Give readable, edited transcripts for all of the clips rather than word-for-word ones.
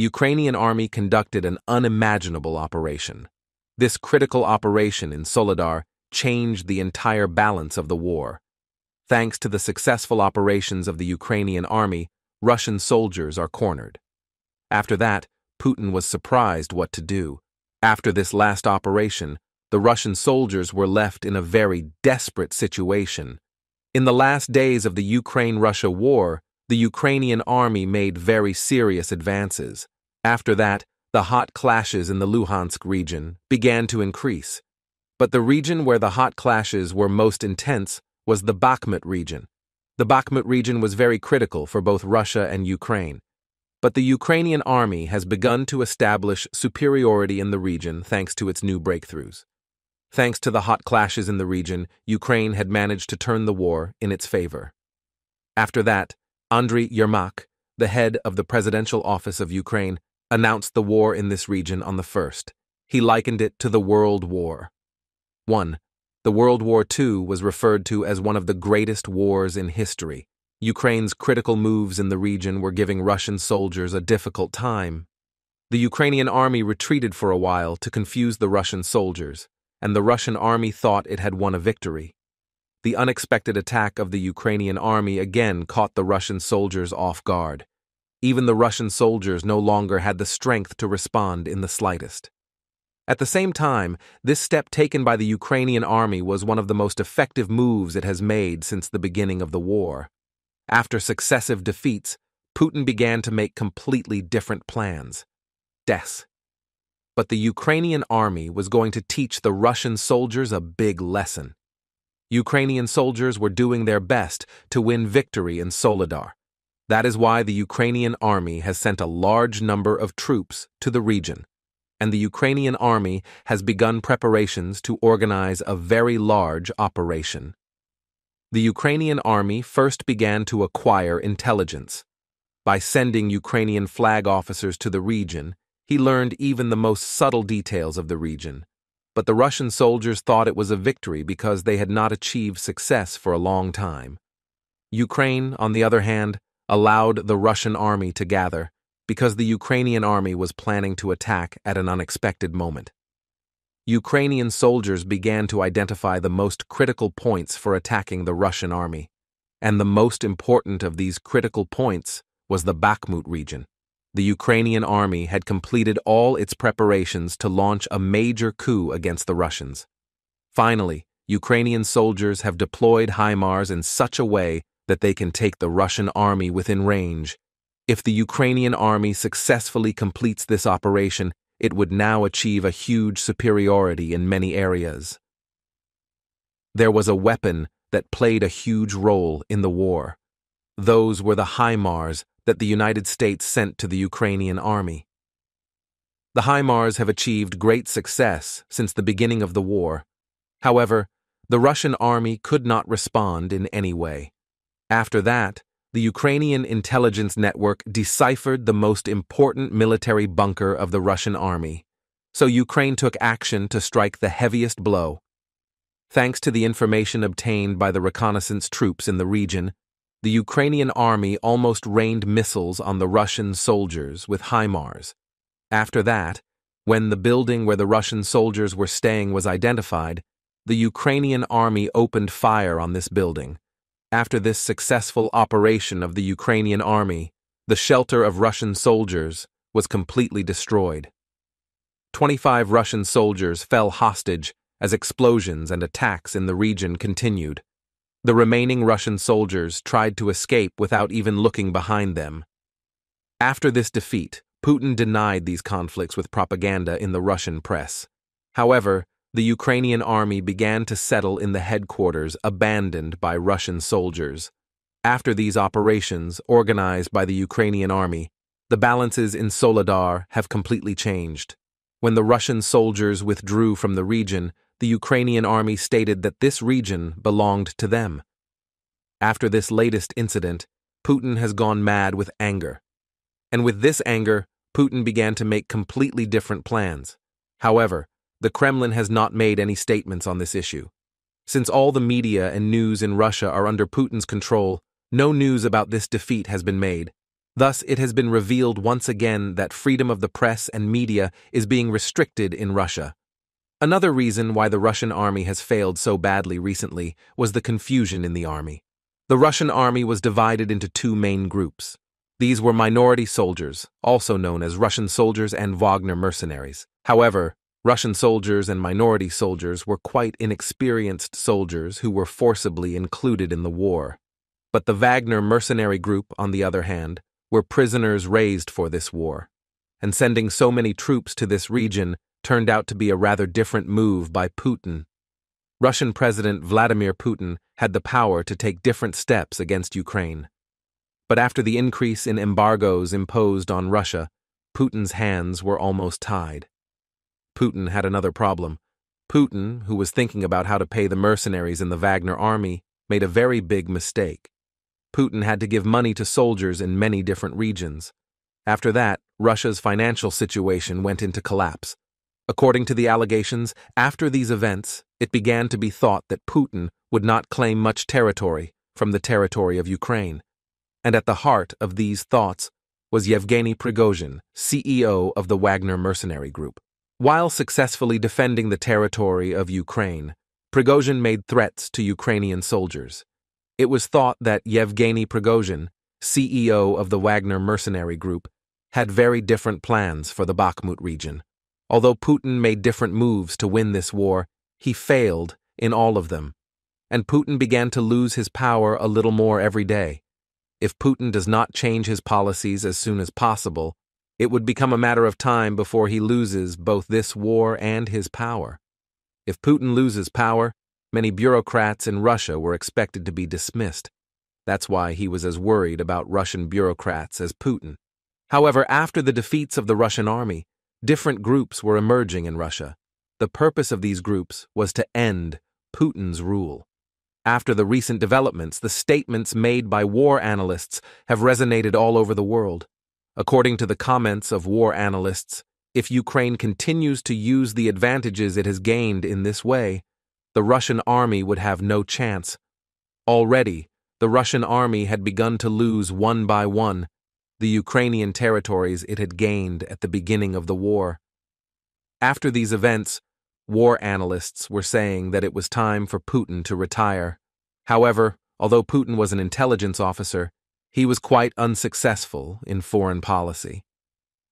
the Ukrainian army conducted an unimaginable operation. This critical operation in Soledar changed the entire balance of the war. Thanks to the successful operations of the Ukrainian army, Russian soldiers are cornered. After that, Putin was surprised what to do. After this last operation, the Russian soldiers were left in a very desperate situation. In the last days of the Ukraine-Russia war, the Ukrainian army made very serious advances. After that, the hot clashes in the Luhansk region began to increase. But the region where the hot clashes were most intense was the Bakhmut region. The Bakhmut region was very critical for both Russia and Ukraine. But the Ukrainian army has begun to establish superiority in the region thanks to its new breakthroughs. Thanks to the hot clashes in the region, Ukraine had managed to turn the war in its favor. After that, Andriy Yermak, the head of the presidential office of Ukraine, announced the war in this region on the 1st. He likened it to the World War. 1. The World War II was referred to as one of the greatest wars in history. Ukraine's critical moves in the region were giving Russian soldiers a difficult time. The Ukrainian army retreated for a while to confuse the Russian soldiers, and the Russian army thought it had won a victory. The unexpected attack of the Ukrainian army again caught the Russian soldiers off guard. Even the Russian soldiers no longer had the strength to respond in the slightest. At the same time, this step taken by the Ukrainian army was one of the most effective moves it has made since the beginning of the war. After successive defeats, Putin began to make completely different plans. But the Ukrainian army was going to teach the Russian soldiers a big lesson. Ukrainian soldiers were doing their best to win victory in Soledar. That is why the Ukrainian army has sent a large number of troops to the region, and the Ukrainian army has begun preparations to organize a very large operation. The Ukrainian army first began to acquire intelligence. By sending Ukrainian flag officers to the region, he learned even the most subtle details of the region. But the Russian soldiers thought it was a victory because they had not achieved success for a long time. Ukraine, on the other hand, allowed the Russian army to gather because the Ukrainian army was planning to attack at an unexpected moment. Ukrainian soldiers began to identify the most critical points for attacking the Russian army, and the most important of these critical points was the Bakhmut region. The Ukrainian army had completed all its preparations to launch a major coup against the Russians. Finally, Ukrainian soldiers have deployed HIMARS in such a way that they can take the Russian army within range. If the Ukrainian army successfully completes this operation, it would now achieve a huge superiority in many areas. There was a weapon that played a huge role in the war. Those were the HIMARS that the United States sent to the Ukrainian army. The HIMARS have achieved great success since the beginning of the war. However, the Russian army could not respond in any way. After that, the Ukrainian intelligence network deciphered the most important military bunker of the Russian army, so Ukraine took action to strike the heaviest blow. Thanks to the information obtained by the reconnaissance troops in the region, the Ukrainian army almost rained missiles on the Russian soldiers with HIMARS. After that, when the building where the Russian soldiers were staying was identified, the Ukrainian army opened fire on this building. After this successful operation of the Ukrainian army, the shelter of Russian soldiers was completely destroyed. 25 Russian soldiers fell hostage as explosions and attacks in the region continued. The remaining Russian soldiers tried to escape without even looking behind them. After this defeat, Putin denied these conflicts with propaganda in the Russian press. However, the Ukrainian army began to settle in the headquarters abandoned by Russian soldiers. After these operations, organized by the Ukrainian army, the balances in Soledar have completely changed. When the Russian soldiers withdrew from the region, the Ukrainian army stated that this region belonged to them. After this latest incident, Putin has gone mad with anger. And with this anger, Putin began to make completely different plans. However, the Kremlin has not made any statements on this issue. Since all the media and news in Russia are under Putin's control, no news about this defeat has been made. Thus, it has been revealed once again that freedom of the press and media is being restricted in Russia. Another reason why the Russian army has failed so badly recently was the confusion in the army. The Russian army was divided into two main groups. These were minority soldiers, also known as Russian soldiers and Wagner mercenaries. However, Russian soldiers and minority soldiers were quite inexperienced soldiers who were forcibly included in the war. But the Wagner mercenary group, on the other hand, were prisoners raised for this war. And sending so many troops to this region turned out to be a rather different move by Putin. Russian President Vladimir Putin had the power to take different steps against Ukraine. But after the increase in embargoes imposed on Russia, Putin's hands were almost tied. Putin had another problem. Putin, who was thinking about how to pay the mercenaries in the Wagner army, made a very big mistake. Putin had to give money to soldiers in many different regions. After that, Russia's financial situation went into collapse. According to the allegations, after these events, it began to be thought that Putin would not claim much territory from the territory of Ukraine. And at the heart of these thoughts was Yevgeny Prigozhin, CEO of the Wagner mercenary group. While successfully defending the territory of Ukraine, Prigozhin made threats to Ukrainian soldiers. It was thought that Yevgeny Prigozhin, CEO of the Wagner mercenary group, had very different plans for the Bakhmut region. Although Putin made different moves to win this war, he failed in all of them. And Putin began to lose his power a little more every day. If Putin does not change his policies as soon as possible, it would become a matter of time before he loses both this war and his power. If Putin loses power, many bureaucrats in Russia were expected to be dismissed. That's why he was as worried about Russian bureaucrats as Putin. However, after the defeats of the Russian army, different groups were emerging in Russia. The purpose of these groups was to end Putin's rule. After the recent developments, the statements made by war analysts have resonated all over the world. According to the comments of war analysts, if Ukraine continues to use the advantages it has gained in this way, the Russian army would have no chance. Already, the Russian army had begun to lose one by one the Ukrainian territories it had gained at the beginning of the war. After these events, war analysts were saying that it was time for Putin to retire. However, although Putin was an intelligence officer, he was quite unsuccessful in foreign policy.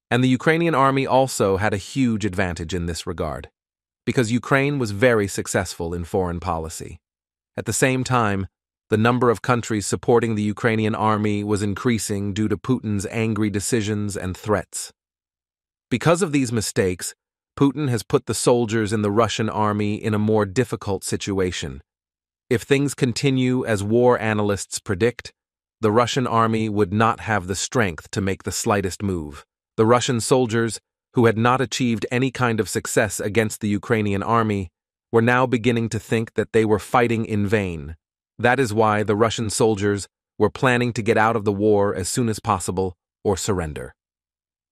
And the Ukrainian army also had a huge advantage in this regard, because Ukraine was very successful in foreign policy. At the same time, the number of countries supporting the Ukrainian army was increasing due to Putin's angry decisions and threats. Because of these mistakes, Putin has put the soldiers in the Russian army in a more difficult situation. If things continue as war analysts predict, the Russian army would not have the strength to make the slightest move. The Russian soldiers, who had not achieved any kind of success against the Ukrainian army, were now beginning to think that they were fighting in vain. That is why the Russian soldiers were planning to get out of the war as soon as possible or surrender.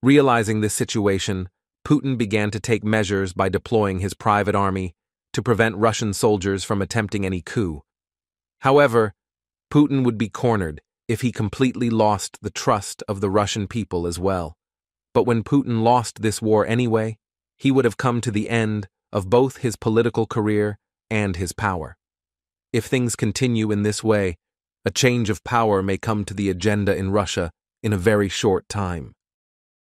Realizing this situation, Putin began to take measures by deploying his private army to prevent Russian soldiers from attempting any coup. However, Putin would be cornered if he completely lost the trust of the Russian people as well. But when Putin lost this war anyway, he would have come to the end of both his political career and his power. If things continue in this way, a change of power may come to the agenda in Russia in a very short time.